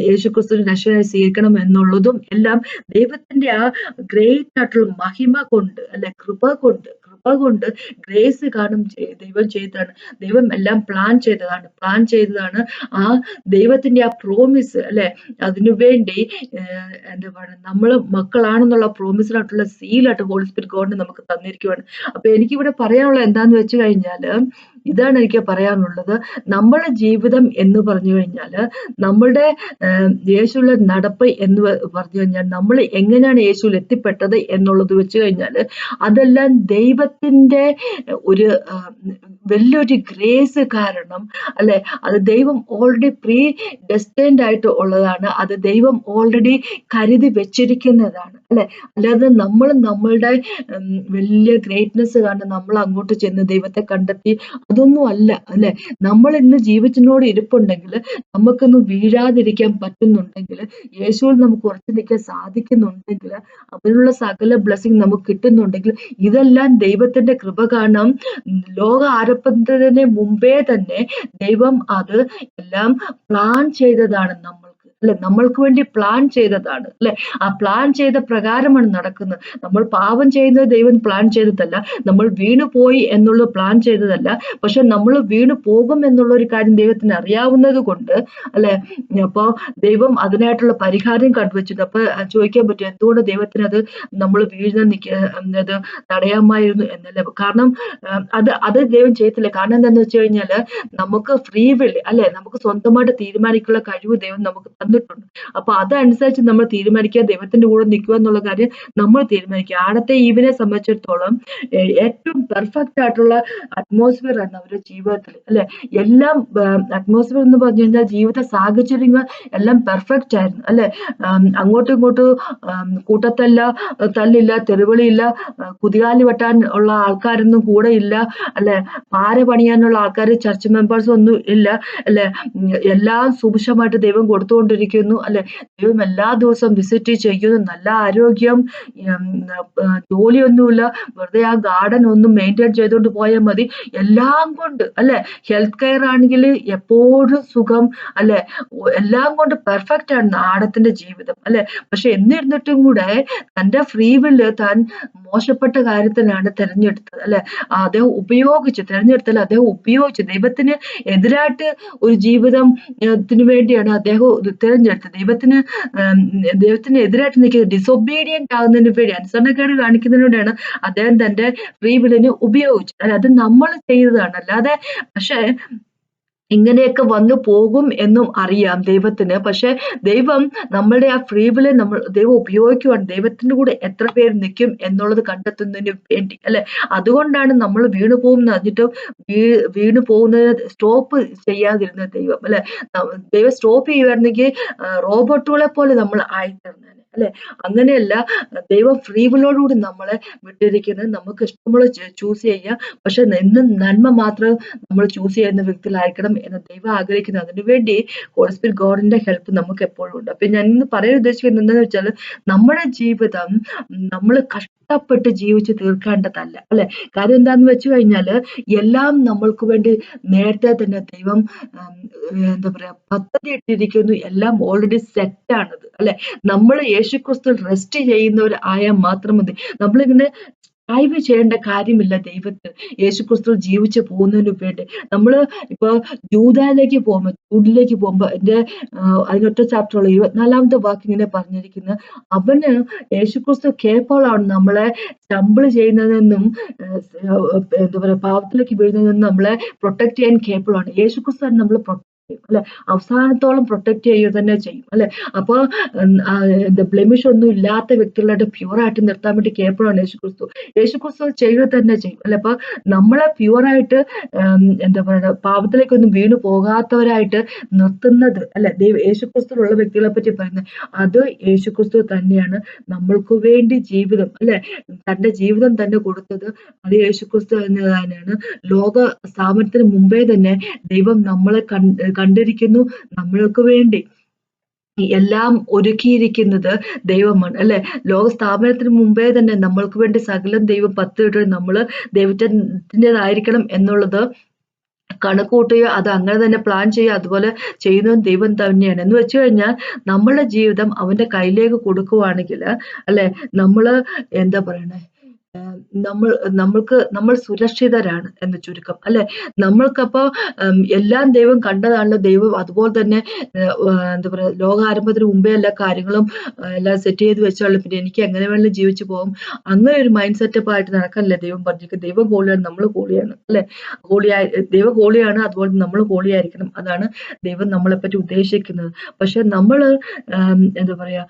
യേശുക്രിസ്തുവിനെ രക്ഷയായി സ്വീകരിക്കണം എന്നുള്ളതും എല്ലാം ദൈവത്തിന്റെ ആ ഗ്രേറ്റ് ആയിട്ടുള്ള മഹിമ കൊണ്ട്, അല്ലെ? കൃപ കൊണ്ട് ഗ്രേസ് കാണും ദൈവം ചെയ്തതാണ്. ദൈവം എല്ലാം പ്ലാൻ ചെയ്തതാണ്. ആ ദൈവത്തിന്റെ ആ പ്രോമിസ്, അല്ലെ? അതിനുവേണ്ടി എന്താ പറയുക, നമ്മള് മക്കളാണെന്നുള്ള പ്രോമിസിനായിട്ടുള്ള സീലായിട്ട് ഹോളി സ്പിരിറ്റ് ഗോഡ് നമുക്ക് തന്നിരിക്കുകയാണ്. അപ്പൊ എനിക്കിവിടെ പറയാനുള്ളത് എന്താന്ന് വെച്ച് കഴിഞ്ഞാല്, ഇതാണ് എനിക്ക് പറയാനുള്ളത്. നമ്മുടെ ജീവിതം എന്ന് പറഞ്ഞു കഴിഞ്ഞാല്, നമ്മളുടെ യേശുവിലെ നടപ്പ് എന്ന് പറഞ്ഞു കഴിഞ്ഞാൽ, നമ്മൾ എങ്ങനെയാണ് യേശുവിൽ എത്തിപ്പെട്ടത് എന്നുള്ളത് വെച്ച് കഴിഞ്ഞാല്, അതെല്ലാം ദൈവത്തിന്റെ ഒരു വലിയൊരു ഗ്രേസ് കാരണം, അല്ലെ? അത് ദൈവം ഓൾറെഡി പ്രീ ഡെസ്റ്റിൻഡ് ആയിട്ട് ഉള്ളതാണ്. അത് ദൈവം ഓൾറെഡി കരുതി വെച്ചിരിക്കുന്നതാണ്, അല്ലെ? അല്ലാതെ നമ്മളുടെ വലിയ ഗ്രേറ്റ്നെസ് കാരണം നമ്മൾ അങ്ങോട്ട് ചെന്ന് ദൈവത്തെ കണ്ടെത്തി അതൊന്നും അല്ല, അല്ലെ? നമ്മൾ ഇന്ന് ജീവിതത്തിനോട് ഇരിപ്പുണ്ടെങ്കിൽ, നമുക്കൊന്ന് വീഴാതിരിക്കാൻ പറ്റുന്നുണ്ടെങ്കിൽ, യേശുവിൽ നമുക്ക് ഉറച്ചു നിൽക്കാൻ സാധിക്കുന്നുണ്ടെങ്കിൽ, അതിനുള്ള സകല ബ്ലെസ്സിങ് നമുക്ക് കിട്ടുന്നുണ്ടെങ്കിൽ, ഇതെല്ലാം ദൈവത്തിന്റെ കൃപ കാരണം ലോക ആരംഭത്തിന് മുമ്പേ തന്നെ ദൈവം അത് എല്ലാം പ്ലാൻ ചെയ്തതാണ് അല്ലെ? നമ്മൾക്ക് വേണ്ടി പ്ലാൻ ചെയ്തതാണ്, അല്ലെ? ആ പ്ലാൻ ചെയ്ത പ്രകാരമാണ് നടക്കുന്നത്. നമ്മൾ പാപം ചെയ്യുന്നത് ദൈവം പ്ലാൻ ചെയ്തതല്ല, നമ്മൾ വീണു പോയി എന്നുള്ളത് പ്ലാൻ ചെയ്തതല്ല. പക്ഷെ നമ്മൾ വീണു പോകും എന്നുള്ള ഒരു കാര്യം ദൈവത്തിന് അറിയാവുന്നത് കൊണ്ട്, അല്ലെ? അപ്പൊ ദൈവം അതിനായിട്ടുള്ള പരിഹാരം കണ്ടുവച്ചിട്ടുണ്ട്. അപ്പൊ ചോദിക്കാൻ പറ്റും, എന്തുകൊണ്ട് ദൈവത്തിന് അത് നമ്മൾ അത് തടയാമായിരുന്നു എന്നല്ലേ? കാരണം അത് ദൈവം ചെയ്യത്തില്ല. കാരണം എന്താന്ന് വെച്ച് കഴിഞ്ഞാല്, നമുക്ക് ഫ്രീ വിൽ, അല്ലെ? നമുക്ക് സ്വന്തമായിട്ട് തീരുമാനിക്കാനുള്ള കഴിവ് ദൈവം നമുക്ക് തന്നിട്ടുണ്ട്. അപ്പൊ അതനുസരിച്ച് നമ്മൾ തീരുമാനിക്കുക, ദൈവത്തിന്റെ കൂടെ നിൽക്കുക എന്നുള്ള കാര്യം നമ്മൾ തീരുമാനിക്കുക. ആടത്തെ ഈവിനെ സംബന്ധിച്ചിടത്തോളം ഏറ്റവും പെർഫെക്റ്റ് ആയിട്ടുള്ള അറ്റ്മോസ്ഫിയർ ആണ് അവരുടെ ജീവിതത്തിൽ, അല്ലെ? എല്ലാം അറ്റ്മോസ്ഫിയർ എന്ന് പറഞ്ഞു കഴിഞ്ഞാൽ ജീവിത സാഹചര്യങ്ങൾ എല്ലാം പെർഫെക്റ്റ് ആയിരുന്നു, അല്ലെ? അങ്ങോട്ടും ഇങ്ങോട്ടും കൂട്ടത്തല്ല, തല്ലില്ല, തെറിവിളിയില്ല, കുതികാലി വെട്ടാൻ ഉള്ള ആൾക്കാരൊന്നും കൂടെ ഇല്ല, അല്ലെ? പാര പണിയാനുള്ള ആൾക്കാർ, ചർച്ച് മെമ്പേഴ്സ് ഒന്നും ഇല്ല, അല്ലെ? എല്ലാം സുഭിക്ഷമായിട്ട് ദൈവം കൊടുത്തുകൊണ്ടിരിക്കുന്നു, അല്ലെ? ദൈവം എല്ലാ ദിവസവും വിസിറ്റ് ചെയ്യുന്നു, നല്ല ആരോഗ്യം, ജോലിയൊന്നുമില്ല, വെറുതെ ആ ഗാർഡൻ ഒന്നും മെയിൻറ്റെയിൻ ചെയ്തുകൊണ്ട് പോയാൽ മതി, എല്ലാം കൊണ്ട്, അല്ലെ? ഹെൽത്ത് കെയർ ആണെങ്കിൽ എപ്പോഴും സുഖം, അല്ലെ? എല്ലാം കൊണ്ട് പെർഫെക്റ്റ് ആണ് ആടത്തിന്റെ ജീവിതം, അല്ലെ? പക്ഷെ എന്നിരുന്നിട്ടും കൂടെ തന്റെ ഫ്രീ വില്ല് താൻ മോശപ്പെട്ട കാര്യത്തിനാണ് തെരഞ്ഞെടുത്തത്, അല്ലെ? തെരഞ്ഞെടുത്തല്ല, അദ്ദേഹം ഉപയോഗിച്ചു. ദൈവത്തിന് എതിരായിട്ട് ഒരു ജീവിതത്തിന് വേണ്ടിയാണ് അദ്ദേഹം തെരഞ്ഞെടുത്തത്. ദൈവത്തിന് എതിരായിട്ട് നിൽക്കുന്നത്, ഡിസൊബീഡിയന്റ് ആകുന്നതിന് വേണ്ടി, അനുസരണക്കേട് കാണിക്കുന്നതിന് വേണ്ടിയാണ് അദ്ദേഹം തന്റെ ഫ്രീ വില്ലിനെ ഉപയോഗിച്ചത്. അല്ല, അത് നമ്മൾ ചെയ്തതാണ്. അല്ലാതെ പക്ഷെ ഇങ്ങനെയൊക്കെ വന്നു പോകും എന്നും അറിയാം ദൈവത്തിന്. പക്ഷെ ദൈവം നമ്മളുടെ ആ ഫ്രീ വില്ലെ ദൈവം ഉപയോഗിക്കുവാണ്. ദൈവത്തിന്റെ കൂടെ എത്ര പേര് നിൽക്കും എന്നുള്ളത് കണ്ടെത്തുന്നതിന് വേണ്ടി, അല്ലെ? അതുകൊണ്ടാണ് നമ്മൾ വീണു പോകും എന്ന് അറിഞ്ഞിട്ടും വീണു പോകുന്നത് സ്റ്റോപ്പ് ചെയ്യാതിരുന്ന ദൈവം, അല്ലെ? ദൈവം സ്റ്റോപ്പ് ചെയ്യുമായിരുന്നെങ്കിൽ റോബോട്ടുകളെ പോലെ നമ്മൾ ആയിത്തീർന്നേനെ, അല്ലെ? അങ്ങനെയല്ല, ദൈവം ഫ്രീ വില്ലോടുകൂടി നമ്മളെ വിട്ടിരിക്കുന്നത്. നമുക്ക് ഇഷ്ടമുള്ള ചൂസ് ചെയ്യാം, പക്ഷെ എന്നും നന്മ മാത്രം നമ്മൾ ചൂസ് ചെയ്യുന്ന വ്യക്തികളായിരിക്കണം എന്ന് ദൈവം ആഗ്രഹിക്കുന്നത്. അതിനുവേണ്ടി ഹോളി സ്പിരിറ്റ് ഗോഡിന്റെ ഹെൽപ്പ് നമുക്ക് എപ്പോഴും ഉണ്ട്. അപ്പൊ ഞാൻ ഇന്ന് പറയാൻ ഉദ്ദേശിക്കുന്നത് എന്താണെന്ന് വെച്ചാൽ, നമ്മുടെ ജീവിതം നമ്മൾ കഷ്ടപ്പെട്ട് ജീവിച്ച് തീർക്കേണ്ടതല്ല, അല്ലെ? കാര്യം എന്താന്ന് വെച്ച് കഴിഞ്ഞാല് എല്ലാം നമ്മൾക്ക് വേണ്ടി നേരത്തെ തന്നെ ദൈവം എന്താ പറയാ പദ്ധതി ഇട്ടിരിക്കുന്നു. എല്ലാം ഓൾറെഡി സെറ്റ് ആണത്, അല്ലെ? നമ്മൾ യേശുക്രിസ്തു റെസ്റ്റ് ചെയ്യുന്നവർ ആയാൽ മാത്രം മതി. നമ്മളിങ്ങനെ സ്ട്രൈവ് ചെയ്യേണ്ട കാര്യമില്ല ദൈവത്തിന്. യേശുക്രിസ്തു ജീവിച്ച് പോകുന്നതിന് വേണ്ടി നമ്മള് ഇപ്പൊ ജൂഡിലേക്ക് പോകുമ്പോ എന്റെ അതിനൊറ്റ ചാപ്റ്ററുള്ള 24ാമത്തെ വാക്ക് ഇങ്ങനെ പറഞ്ഞിരിക്കുന്നത്, അവന് യേശുക്രിസ്തു കേപ്പബിൾ ആണ് നമ്മളെ സ്റ്റംബിൾ ചെയ്യുന്നതെന്നും എന്താ പറയാ പാപത്തിലേക്ക് വീഴുന്നതെന്നും നമ്മളെ പ്രൊട്ടക്ട് ചെയ്യാൻ കേപ്പബിൾ ആണ്. യേശുക്രിസ്തു ആണ് നമ്മളെ പ്രൊട്ടക്ട് ചെയ്യും, അല്ലെ? അവസാനത്തോളം പ്രൊട്ടക്ട് ചെയ്യുക തന്നെ ചെയ്യും, അല്ലെ? അപ്പൊ എന്താ ബ്ലെമിഷ് ഒന്നും ഇല്ലാത്ത വ്യക്തികളായിട്ട് പ്യുവറായിട്ട് നിർത്താൻ വേണ്ടി കേപ്പബിൾ ആണ് യേശുക്രിസ്തു. യേശുക്രിസ്തു ചെയ്യുക തന്നെ ചെയ്യും, അല്ലെ? അപ്പൊ നമ്മളെ പ്യുവറായിട്ട് എന്താ പറയുക പാപത്തിലേക്കൊന്നും വീണു പോകാത്തവരായിട്ട് നിർത്തുന്നത്, അല്ലെ? യേശുക്രിസ്തുവിലുള്ള വ്യക്തികളെ പറ്റി പറയുന്നത്, അത് യേശുക്രിസ്തു തന്നെയാണ്. നമ്മൾക്ക് വേണ്ടി ജീവിതം, അല്ലെ? തന്റെ ജീവിതം തന്നെ കൊടുത്തത് അത് യേശുക്രിസ്തു തന്നെയാണ്. ലോക സ്ഥാപനത്തിന് മുമ്പേ തന്നെ ദൈവം നമ്മളെ കണ്ടിരിക്കുന്നു. നമ്മൾക്ക് വേണ്ടി എല്ലാം ഒരുക്കിയിരിക്കുന്നത് ദൈവമാണ്, അല്ലെ? ലോക സ്ഥാപനത്തിന് മുമ്പേ തന്നെ നമ്മൾക്ക് വേണ്ടി സകലം ദൈവം പത്തിട്ട് നമ്മള് ദൈവത്തിൻ്റെതായിരിക്കണം എന്നുള്ളത് കണക്കൂട്ടുകയോ അത് അങ്ങനെ തന്നെ പ്ലാൻ ചെയ്യുക, അതുപോലെ ചെയ്യുന്നതും ദൈവം തന്നെയാണ്. എന്ന് വെച്ച് കഴിഞ്ഞാൽ നമ്മളുടെ ജീവിതം അവന്റെ കയ്യിലേക്ക് കൊടുക്കുവാണെങ്കിൽ, അല്ലെ, നമ്മള് എന്താ പറയണേ, നമ്മൾ സുരക്ഷിതരാണ് എന്ന് ചുരുക്കം, അല്ലെ? നമ്മൾക്കപ്പോ എല്ലാം ദൈവം കണ്ടതാണല്ലോ. ദൈവം അതുപോലെ തന്നെ എന്താ പറയാ ലോകാരംഭത്തിന് മുമ്പേ എല്ലാ കാര്യങ്ങളും എല്ലാം സെറ്റ് ചെയ്ത് വെച്ചോളൂ, പിന്നെ എനിക്ക് എങ്ങനെ വേണമെങ്കിലും ജീവിച്ചു പോകും, അങ്ങനെ ഒരു മൈൻഡ് സെറ്റപ്പ് ആയിട്ട് നടക്കല്ലേ ദൈവം പറഞ്ഞിരിക്കുന്നത്. ദൈവം ഹോളിയാണ്, നമ്മൾ ഹോളിയാണ്, അല്ലെ? ദൈവം ഹോളിയാണ്, അതുപോലെ നമ്മൾ ഹോളിയായിരിക്കണം. അതാണ് ദൈവം നമ്മളെ പറ്റി ഉദ്ദേശിക്കുന്നത്. പക്ഷെ നമ്മള് എന്താ പറയാ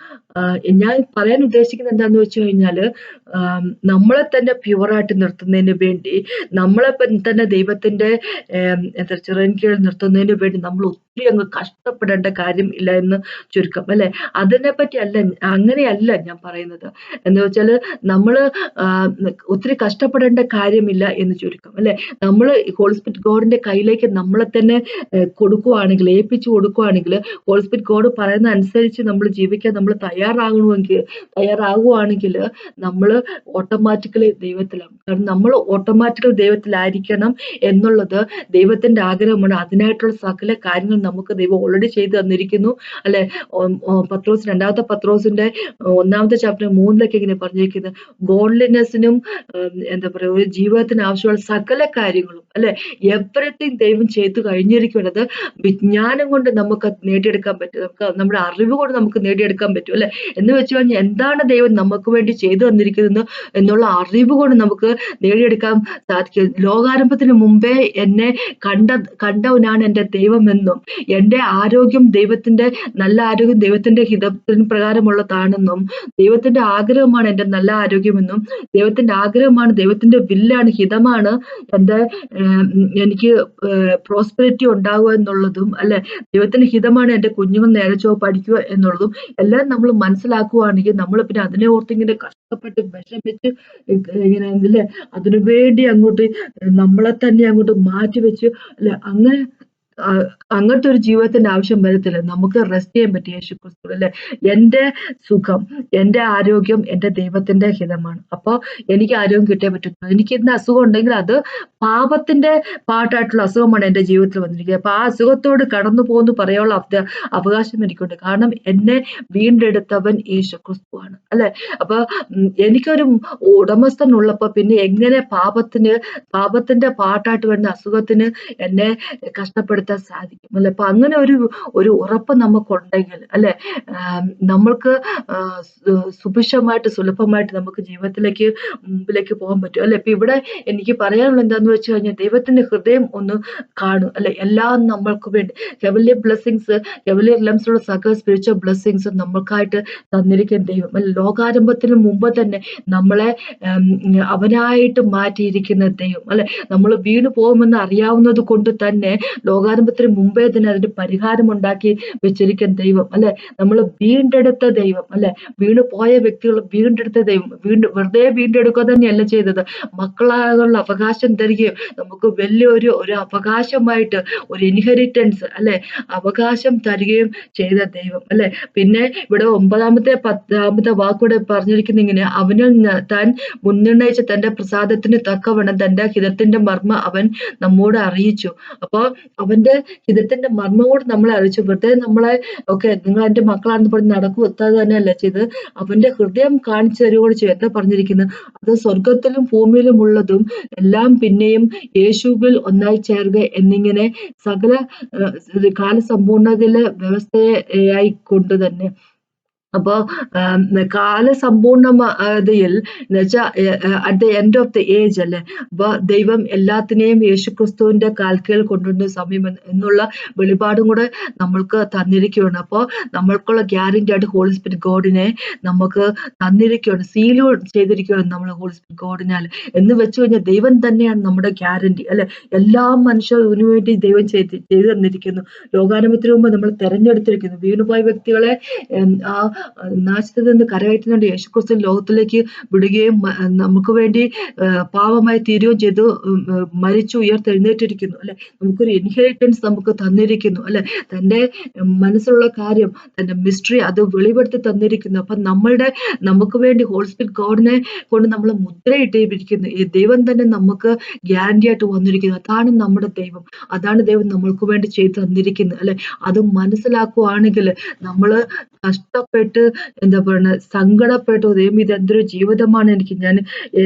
ഞാൻ പറയാൻ ഉദ്ദേശിക്കുന്നത് എന്താന്ന് വെച്ച് കഴിഞ്ഞാല്, നമ്മളെ തന്നെ പ്യുവറായിട്ട് നിർത്തുന്നതിന് വേണ്ടി, നമ്മളെ തന്നെ ദൈവത്തിന്റെ എന്താ ചിറകിൻ കീഴിൽ നിർത്തുന്നതിന് വേണ്ടി നമ്മൾ ഒത്തിരി അങ്ങ് കഷ്ടപ്പെടേണ്ട കാര്യം ഇല്ല എന്ന് ചുരുക്കം, അല്ലെ? അതിനെപ്പറ്റി അല്ല, അങ്ങനെയല്ല ഞാൻ പറയുന്നത്. എന്ന് വെച്ചാല് നമ്മള് ഒത്തിരി കഷ്ടപ്പെടേണ്ട കാര്യമില്ല എന്ന് ചുരുക്കം, അല്ലെ? നമ്മള് ഹോളി സ്പിരിറ്റ് ഗോഡിന്റെ കയ്യിലേക്ക് നമ്മളെ തന്നെ കൊടുക്കുവാണെങ്കിൽ, ഏൽപ്പിച്ചു കൊടുക്കുവാണെങ്കിൽ, ഹോളി സ്പിരിറ്റ് ഗോഡ് പറയുന്ന അനുസരിച്ച് നമ്മൾ ജീവിക്കാൻ നമ്മൾ തയ്യാറാകുവാണെങ്കിൽ നമ്മൾ ഓട്ടോമാറ്റിക്കലി ദൈവത്തിലാണ്. കാരണം നമ്മൾ ഓട്ടോമാറ്റിക്കലി ദൈവത്തിലായിരിക്കണം എന്നുള്ളത് ദൈവത്തിന്റെ ആഗ്രഹമാണ്. അതിനായിട്ടുള്ള സകല കാര്യങ്ങൾ നമുക്ക് ദൈവം ഓൾറെഡി ചെയ്തു തന്നിരിക്കുന്നു, അല്ലെ? രണ്ടാമത്തെ പത്രോസിന്റെ 1-ാമത്തെ ചാപ്റ്റർ 3 ഇങ്ങനെ പറഞ്ഞിരിക്കുന്നത്, ഗോഡ്ലിനെസ്സിനും എന്താ പറയാ ഒരു ജീവിതത്തിന് ആവശ്യമുള്ള സകല കാര്യങ്ങളും, അല്ലെ, എവറിത്തിങ് ദൈവം ചെയ്തു കഴിഞ്ഞിരിക്കുന്നത് വിജ്ഞാനം കൊണ്ട് നമുക്ക് നേടിയെടുക്കാൻ പറ്റും, നമ്മുടെ അറിവ് കൊണ്ട് നമുക്ക് നേടിയെടുക്കാൻ പറ്റും, അല്ലെ? എന്ന് വെച്ച് കഴിഞ്ഞാൽ എന്താണ് ദൈവം നമുക്ക് വേണ്ടി ചെയ്തു തന്നിരിക്കുന്നത് എന്നുള്ള അറിവ് കൊണ്ട് നമുക്ക് നേടിയെടുക്കാൻ സാധിക്കും. ലോകാരംഭത്തിന് മുമ്പേ എന്നെ കണ്ടവനാണ് എൻ്റെ ദൈവമെന്നും എന്റെ ആരോഗ്യം നല്ല ആരോഗ്യം ദൈവത്തിന്റെ ഹിതത്തിന് പ്രകാരമുള്ളതാണെന്നും ദൈവത്തിന്റെ ആഗ്രഹമാണ് എന്റെ നല്ല ആരോഗ്യമെന്നും ദൈവത്തിന്റെ ആഗ്രഹമാണ്, ദൈവത്തിന്റെ വില്ലാണ്, ഹിതമാണ് എന്റെ എനിക്ക് പ്രോസ്പെരിറ്റി ഉണ്ടാവുക എന്നുള്ളതും അല്ലെ, ദൈവത്തിന്റെ ഹിതമാണ് എന്റെ കുഞ്ഞുങ്ങൾ നേരെ ചൊവ്വെ പഠിക്കുക എന്നുള്ളതും എല്ലാം നമ്മൾ മനസ്സിലാക്കുവാണെങ്കിൽ നമ്മൾ പിന്നെ അതിനെ ഓർത്ത് ഇങ്ങനെ കഷ്ടപ്പെട്ട് വിഷമിച്ച് ഇങ്ങനെ അല്ലേ അതിനുവേണ്ടി അങ്ങോട്ട് നമ്മളെ തന്നെ അങ്ങോട്ട് മാറ്റിവെച്ച് അല്ലെ അങ്ങനത്തെ ഒരു ജീവിതത്തിന്റെ ആവശ്യം വരത്തില്ല. നമുക്ക് റെസ്റ്റ് ചെയ്യാൻ പറ്റും യേശു ക്രിസ്തു അല്ലെ. എന്റെ സുഖം, എന്റെ ആരോഗ്യം എന്റെ ദൈവത്തിന്റെ ഹിതമാണ്. അപ്പൊ എനിക്ക് ആരോഗ്യം കിട്ടിയേ പറ്റത്തുള്ളൂ. എനിക്ക് ഇന്ന് അസുഖം ഉണ്ടെങ്കിൽ അത് പാപത്തിന്റെ പാട്ടായിട്ടുള്ള അസുഖമാണ് എന്റെ ജീവിതത്തിൽ വന്നിരിക്കുന്നത്. അപ്പൊ ആ അസുഖത്തോട് കടന്നു പോകുന്നു പറയാനുള്ള അവകാശം എനിക്കുണ്ട്. കാരണം എന്നെ വീണ്ടെടുത്തവൻ യേശു ക്രിസ്തുവാണ് അല്ലെ. അപ്പൊ എനിക്കൊരു ഉടമസ്ഥൻ ഉള്ളപ്പോ പിന്നെ എങ്ങനെ പാപത്തിന്റെ പാട്ടായിട്ട് വരുന്ന അസുഖത്തിന് എന്നെ കഷ്ടപ്പെടുത്താൻ സാധിക്കും അല്ലെ. അപ്പൊ അങ്ങനെ ഒരു ഉറപ്പ് നമുക്കുണ്ടെങ്കിൽ അല്ലെ, നമ്മൾക്ക് സുഭിക്ഷമായിട്ട് സുലഭമായിട്ട് നമുക്ക് ജീവിതത്തിലേക്ക് മുമ്പിലേക്ക് പോകാൻ പറ്റും അല്ലെ. ഇപ്പൊ ഇവിടെ എനിക്ക് പറയാനുള്ള എന്താന്ന് വെച്ച് കഴിഞ്ഞാൽ ദൈവത്തിന്റെ ഹൃദയം ഒന്ന് കാണും അല്ലെ. എല്ലാം നമ്മൾക്ക് വേണ്ടി ഹെവൻലി ബ്ലെസ്സിങ്സ്, ഹെവൻലി റിലംസിലുള്ള സകല സ്പിരിച്വൽ ബ്ലെസ്സിങ്സ് നമ്മൾക്കായിട്ട് തന്നിരിക്കുന്ന ദൈവം അല്ലെ. ലോകാരംഭത്തിന് മുമ്പ് തന്നെ നമ്മളെ അവനായിട്ട് മാറ്റിയിരിക്കുന്ന ദൈവം അല്ലെ. നമ്മൾ വീണു പോകുമെന്ന് അറിയാവുന്നത് കൊണ്ട് തന്നെ ലോകാരംഭത്തിന് മുമ്പേ തന്നെ അതിന്റെ പരിഹാരം ഉണ്ടാക്കി വെച്ചിരിക്കുന്ന ദൈവം അല്ലെ. നമ്മൾ വീണ്ടെടുത്ത ദൈവം അല്ലെ. വീണു പോയ വ്യക്തികൾ വീണ്ടെടുത്ത ദൈവം വെറുതെ വീണ്ടെടുക്കുക തന്നെയല്ല ചെയ്തത്, മക്കളായുള്ള അവകാശം തരികയും നമുക്ക് വലിയൊരു അവകാശമായിട്ട് ഒരു ഇൻഹെറിറ്റൻസ് അല്ലെ, അവകാശം തരികയും ചെയ്ത ദൈവം അല്ലെ. പിന്നെ ഇവിടെ 9-ാമത്തെ 10-ാമത്തെ വാക്കൂടെ പറഞ്ഞിരിക്കുന്ന ഇങ്ങനെ, അവനിൽ താൻ മുൻനിർണയിച്ച തന്റെ പ്രസാദത്തിന് തക്കവണ്ണം തന്റെ ഹിതത്തിന്റെ മർമ്മ അവൻ നമ്മോട് അറിയിച്ചു. അപ്പൊ അവന്റെ ഹിതത്തിന്റെ മർമ്മം കൂടെ നമ്മളെ അറിയിച്ചു. വെറുതെ നമ്മളെ നിങ്ങൾ എന്റെ മക്കളാണെന്ന് പറഞ്ഞ് നടക്കും എത്താതെ തന്നെയല്ല ചെയ്ത്, അവന്റെ ഹൃദയം കാണിച്ചു തരുകയോട് ചെയ്യും. എന്താ പറഞ്ഞിരിക്കുന്നത്? അത് സ്വർഗത്തിലും ഭൂമിയിലും ഉള്ളതും എല്ലാം പിന്നെയും യേശുവിൽ ഒന്നായി ചേരുക എന്നിങ്ങനെ സകല കാലസമ്പൂർണതയിലെ വ്യവസ്ഥയായി കൊണ്ട് തന്നെ. അപ്പൊ കാലസമ്പൂർണതയിൽ എന്നുവെച്ചാൽ at the end of the age അല്ലെ. അപ്പൊ ദൈവം എല്ലാത്തിനെയും യേശുക്രിസ്തുവിന്റെ കാൽക്കീഴിൽ കൊണ്ടുവരുന്ന സമയം എന്നുള്ള വെളിപാടും കൂടെ നമ്മൾക്ക് തന്നിരിക്കുകയാണ്. അപ്പോൾ നമ്മൾക്കുള്ള ഗ്യാരണ്ടി ആയിട്ട് ഹോളി സ്പിരിറ്റ് ഗോഡിനെ നമുക്ക് തന്നിരിക്കുകയാണ്, സീൽ ചെയ്തിരിക്കുകയാണ് നമ്മൾ ഹോളി സ്പിരിറ്റ് ഗോഡിനാൽ. എന്ന് വെച്ച് കഴിഞ്ഞാൽ ദൈവം തന്നെയാണ് നമ്മുടെ ഗ്യാരണ്ടി അല്ലെ. എല്ലാ മനുഷ്യർക്കു വേണ്ടി ദൈവം ചെയ്തു തന്നിരിക്കുന്നു. ലോകാരംഭത്തിന് മുമ്പ് നമ്മൾ തെരഞ്ഞെടുത്തിരിക്കുന്നു. വീണുപോയ വ്യക്തികളെ ആ നാശത്തിൽ നിന്ന് കരകയറ്റുന്നുണ്ട് യേശുക്രിസ്തു ലോകത്തിലേക്ക് വിടുകയും നമുക്ക് വേണ്ടി പാവമായി തീരുകയും ചെയ്തു, മരിച്ചു ഉയർത്തെഴുന്നേറ്റിരിക്കുന്നു അല്ലെ. നമുക്കൊരു ഇൻഹെറിറ്റൻസ് നമുക്ക് തന്നിരിക്കുന്നു അല്ലെ. തന്റെ മനസ്സിലുള്ള കാര്യം, തന്റെ മിസ്റ്ററി അത് വെളിപ്പെടുത്തി തന്നിരിക്കുന്നു. അപ്പൊ നമുക്ക് വേണ്ടി ഹോളി സ്പിരിറ്റ് ഗോഡിനെ കൊണ്ട് നമ്മൾ മുദ്രയിട്ടിരിക്കുന്നു. ഈ ദൈവം തന്നെ നമുക്ക് ഗ്യാരണ്ടി ആയിട്ട് വന്നിരിക്കുന്നു. അതാണ് നമ്മുടെ ദൈവം, അതാണ് ദൈവം നമ്മൾക്ക് വേണ്ടി ചെയ്തു തന്നിരിക്കുന്നത് അല്ലെ. അത് മനസ്സിലാക്കുവാണെങ്കിൽ നമ്മള് കഷ്ടപ്പെട്ട് എന്താ പറയുക, സങ്കടപ്പെട്ടു ദൈവം ഇതെന്തൊരു ജീവിതമാണ് എനിക്ക്, ഞാൻ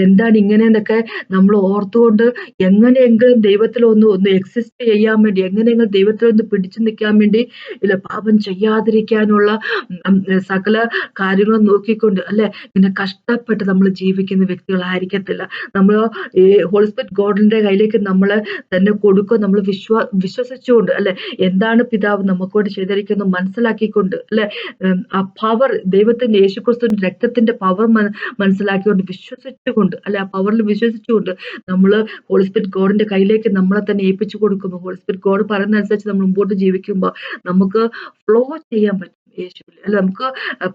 എന്താണ് ഇങ്ങനെയെന്നൊക്കെ നമ്മൾ ഓർത്തുകൊണ്ട് എങ്ങനെയെങ്കിലും ദൈവത്തിൽ ഒന്ന് എക്സിസ്റ്റ് ചെയ്യാൻ വേണ്ടി, എങ്ങനെയെങ്കിലും ദൈവത്തിൽ ഒന്ന് പിടിച്ചു നിൽക്കാൻ വേണ്ടി ഇല്ല, പാപം ചെയ്യാതിരിക്കാനുള്ള സകല കാര്യങ്ങളും നോക്കിക്കൊണ്ട് അല്ലെ ഇങ്ങനെ കഷ്ടപ്പെട്ട് നമ്മൾ ജീവിക്കുന്ന വ്യക്തികളായിരിക്കത്തില്ല. നമ്മൾ ഈ ഹോളി സ്പിരിറ്റ് ഗോഡിന്റെ കയ്യിലേക്ക് നമ്മളെ തന്നെ കൊടുക്കുക, നമ്മൾ വിശ്വസിച്ചുകൊണ്ട് അല്ലെ, എന്താണ് പിതാവ് നമുക്ക് വേണ്ടി ചെയ്തിരിക്കുന്നത് മനസ്സിലാക്കിക്കൊണ്ട് അല്ലെ, ആ പവർ ദൈവത്തിന്റെ യേശുക്രിസ്തുവിന്റെ രക്തത്തിന്റെ പവർ മനസ്സിലാക്കിക്കൊണ്ട് വിശ്വസിച്ചുകൊണ്ട് അല്ലെ, ആ പവറിൽ വിശ്വസിച്ചുകൊണ്ട് നമ്മൾ ഹോളി സ്പിരിറ്റ് ഗോഡിന്റെ കയ്യിലേക്ക് നമ്മളെ തന്നെ ഏൽപ്പിച്ചു കൊടുക്കുമ്പോൾ, ഹോളി സ്പിരിറ്റ് ഗോഡ് പറയുന്ന അനുസരിച്ച് നമ്മൾ മുമ്പോട്ട് ജീവിക്കുമ്പോൾ നമുക്ക് ഫ്ലോ ചെയ്യാൻ പറ്റും യേശുവിൽ അല്ലെ. നമുക്ക്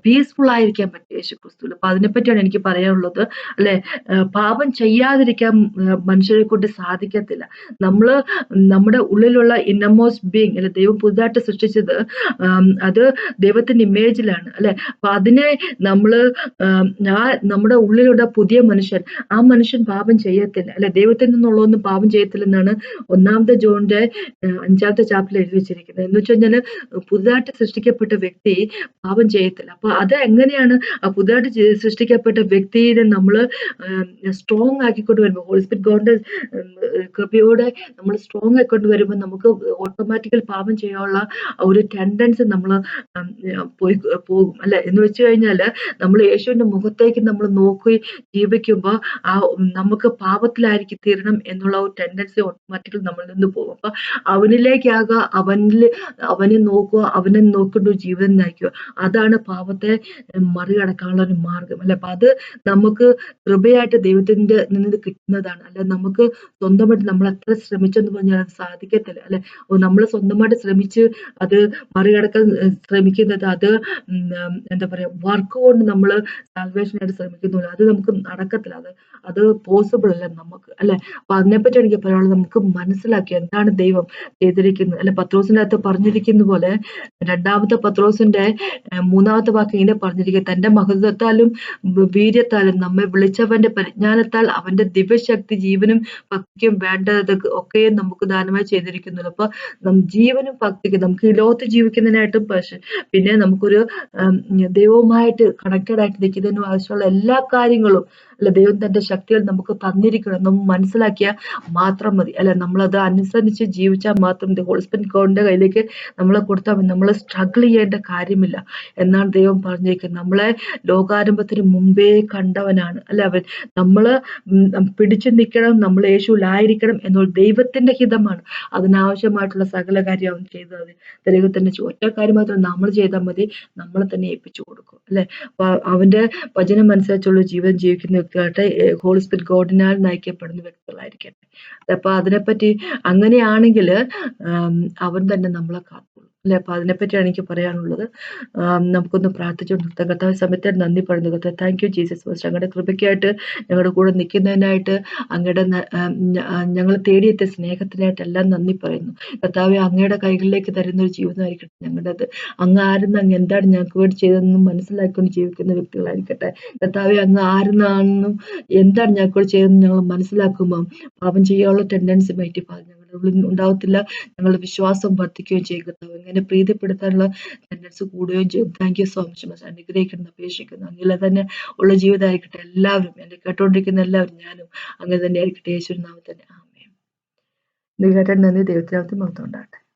പീസ്ഫുൾ ആയിരിക്കാൻ പറ്റും യേശു ക്രിസ്തുവിൽ. അപ്പൊ അതിനെപ്പറ്റിയാണ് എനിക്ക് പറയാനുള്ളത് അല്ലെ. പാപം ചെയ്യാതിരിക്കാൻ മനുഷ്യരെ കൊണ്ട് സാധിക്കത്തില്ല. നമ്മുടെ ഉള്ളിലുള്ള ഇന്നമോസ്റ്റ് ബീങ് അല്ലെ, ദൈവം പുതുതായിട്ട് സൃഷ്ടിച്ചത് അത് ദൈവത്തിന്റെ ഇമേജിലാണ് അല്ലെ. അപ്പൊ അതിനെ നമ്മുടെ ഉള്ളിലുള്ള പുതിയ മനുഷ്യൻ, ആ മനുഷ്യൻ പാപം ചെയ്യത്തില്ല അല്ലെ. ദൈവത്തിൽ നിന്നുള്ളതൊന്നും പാപം ചെയ്യത്തില്ലെന്നാണ് 1 ജോണിന്റെ 5-ാമത്തെ ചാപ്റ്ററിൽ എഴുതി വെച്ചിരിക്കുന്നത്. എന്ന് വെച്ച് കഴിഞ്ഞാല് പുതുതായിട്ട് സൃഷ്ടിക്കപ്പെട്ട വ്യക്തി വ്യക്തി പാപം ചെയ്യത്തില്ല. അപ്പൊ അത് എങ്ങനെയാണ് പുതുതായിട്ട് സൃഷ്ടിക്കപ്പെട്ട വ്യക്തിയെ നമ്മള് സ്ട്രോങ് ആക്കിക്കൊണ്ട് വരുമ്പോ ഹോളി സ്പിരിറ്റ് ഗോഡിന്റെ കൃപയോടെ നമ്മൾ സ്ട്രോങ് ആയിക്കൊണ്ട് വരുമ്പോൾ നമുക്ക് ഓട്ടോമാറ്റിക്കൽ പാപം ചെയ്യാനുള്ള ഒരു ടെൻഡൻസി നമ്മൾ പോയി പോകും അല്ലെ. എന്ന് വെച്ച് കഴിഞ്ഞാല് നമ്മൾ യേശുവിന്റെ മുഖത്തേക്ക് നമ്മൾ നോക്കി ജീവിക്കുമ്പോൾ ആ നമുക്ക് പാപത്തിലായിരിക്കും തീരണം എന്നുള്ള ഒരു ടെൻഡൻസി ഓട്ടോമാറ്റിക്കലി നമ്മളിൽ നിന്ന് പോകും. അപ്പൊ അവനിലേക്കാകുക, അവനെ നോക്കുക, അവനെ നോക്കേണ്ട ഒരു ജീവിതം നയിക്കുക. അതാണ് പാപത്തെ മറികടക്കാനുള്ള ഒരു മാർഗം അല്ലെ. അപ്പൊ അത് നമുക്ക് കൃപയായിട്ട് ദൈവത്തിന്റെ നിന്ന് കിട്ടുന്നതാണ്. അല്ലെ നമുക്ക് സ്വന്തമായിട്ട് നമ്മൾ എത്ര ശ്രമിച്ചെന്ന് പറഞ്ഞാൽ അത് സാധിക്കത്തില്ല അല്ലെ. നമ്മൾ സ്വന്തമായിട്ട് ശ്രമിച്ച് അത് മറികടക്കാൻ ശ്രമിക്കുന്നത് അത് എന്താ പറയാ വർക്ക് കൊണ്ട് നമ്മൾ സാൽവേഷനായിട്ട് ശ്രമിക്കുന്നില്ല, അത് നമുക്ക് നടക്കത്തില്ല. അത് പോസിബിൾ അല്ല നമുക്ക് അല്ലെ. അപ്പൊ അതിനെപ്പറ്റി എനിക്ക് പറയാനുള്ളത്, നമുക്ക് മനസ്സിലാക്കി എന്താണ് ദൈവം ചെയ്തിരിക്കുന്നത് അല്ലെ. പത്രോസിന്റെ അകത്ത് പറഞ്ഞിരിക്കുന്ന പോലെ രണ്ടാമത്തെ പത്രോസിന്റെ മൂന്നാമത്തെ വാക്യം ഇങ്ങനെ പറഞ്ഞിരിക്കുക, തന്റെ മഹത്വത്താലും വീര്യത്താലും നമ്മെ വിളിച്ചവന്റെ പരിജ്ഞാനത്താൽ അവന്റെ ദിവ്യശക്തി ജീവനും ഭക്തിക്കും വേണ്ടത് ഒക്കെയും നമുക്ക് ദാനമായി ചെയ്തിരിക്കുന്നുള്ളൂ. അപ്പൊ ജീവനും ഭക്തിക്കും നമുക്ക് ഈ ലോകത്ത് ജീവിക്കുന്നതിനായിട്ടും പിന്നെ നമുക്കൊരു ദൈവവുമായിട്ട് കണക്റ്റഡ് ആയിട്ട് നിൽക്കുന്നതിനും ആവശ്യമുള്ള എല്ലാ കാര്യങ്ങളും അല്ലെ ദൈവം തന്റെ ശക്തികൾ നമുക്ക് തന്നിരിക്കണം. നമ്മൾ മനസ്സിലാക്കിയാൽ മാത്രം മതി അല്ലെ. നമ്മളത് അനുസരിച്ച് ജീവിച്ചാൽ മാത്രം ഹോളി സ്പിരിറ്റ് ഗോഡിന്റെ കയ്യിലേക്ക് നമ്മളെ കൊടുത്താൽ മതി. നമ്മൾ സ്ട്രഗിൾ ചെയ്യേണ്ട കാര്യമില്ല എന്നാണ് ദൈവം പറഞ്ഞിരിക്കുന്നത്. നമ്മളെ ലോകാരംഭത്തിന് മുമ്പേ കണ്ടവനാണ് അല്ലെ അവൻ. നമ്മള് പിടിച്ചു നിൽക്കണം, നമ്മൾ യേശുവിലായിരിക്കണം എന്നുള്ള ദൈവത്തിന്റെ ഹിതമാണ്. അതിനാവശ്യമായിട്ടുള്ള സകല കാര്യം അവൻ ചെയ്താൽ മതി. ദൈവത്തിന്റെ ഒറ്റ കാര്യം മാത്രം നമ്മൾ ചെയ്താൽ മതി, നമ്മളെ തന്നെ ഏൽപ്പിച്ചു കൊടുക്കും അല്ലെ. അപ്പൊ അവന്റെ വചനം അനുസരിച്ചുള്ള ജീവിതം ജീവിക്കുന്ന വ്യക്തികളായിട്ട് ഹോളി സ്പിരിറ്റ് ഗോഡിനാൽ നയിക്കപ്പെടുന്ന വ്യക്തികളായിരിക്കട്ടെ. അപ്പൊ അതിനെപ്പറ്റി അങ്ങനെയാണെങ്കിൽ അവൻ തന്നെ നമ്മളെ കാത്തോളും അല്ലെ. അപ്പൊ അതിനെപ്പറ്റിയാണ് എനിക്ക് പറയാനുള്ളത്. നമുക്കൊന്ന് പ്രാർത്ഥിച്ചുകൊണ്ട് നിർത്താം. കർത്താവ് സമയത്ത് നന്ദി പറയുന്നു. കർത്താവ് താങ്ക് യു ജീസസ് ഫസ്റ്റ്, അങ്ങയുടെ കൃപയ്ക്കായിട്ട് ഞങ്ങളുടെ കൂടെ നിൽക്കുന്നതിനായിട്ട്, അങ്ങയുടെ ഞങ്ങൾ തേടിയെത്തിയ സ്നേഹത്തിനായിട്ട് എല്ലാം നന്ദി പറയുന്നു. കർത്താവെ അങ്ങയുടെ കൈകളിലേക്ക് തരുന്ന ഒരു ജീവിതമായിരിക്കട്ടെ ഞങ്ങളുടേത്. അങ്ങ് ആരെന്ന്, അങ്ങ് എന്താണ് ഞങ്ങൾക്ക് വേണ്ടി ചെയ്തതെന്നും മനസ്സിലാക്കിക്കൊണ്ട് ജീവിക്കുന്ന വ്യക്തികളായിരിക്കട്ടെ. കർത്താവെ അങ്ങ് ആരെന്നാണെന്നും എന്താണ് ഞങ്ങൾക്ക് വേണ്ടി ചെയ്തതെന്ന് ഞങ്ങൾ മനസ്സിലാക്കുമ്പോൾ പാപം ചെയ്യാനുള്ള ടെൻഡൻസി മൈറ്റി ഞങ്ങളുടെ ഉള്ളിൽ ഉണ്ടാവത്തില്ല. ഞങ്ങളുടെ വിശ്വാസം വർദ്ധിക്കുകയും ചെയ്യും. കർത്താവ് ഇങ്ങനെ പ്രീതിപ്പെടുത്താനുള്ള ടെൻഡൻസി കൂടുകയും ചെയ്യും. Thank you so much. അനുഗ്രഹിക്കണം അപേക്ഷിക്കുന്നു. അങ്ങനെ തന്നെ ഉള്ള ജീവിതമായിരിക്കട്ടെ എല്ലാവരും, എന്നെ കേട്ടോണ്ടിരിക്കുന്ന എല്ലാവരും, ഞാനും അങ്ങനെ തന്നെ ആയിരിക്കട്ടെ. യേശുവിൻ നാമത്തിൽ തന്നെ ആമേൻ. കേട്ടാൽ നന്ദി. ദൈവത്തിനകത്ത് മഹത്വം ഉണ്ടാകട്ടെ.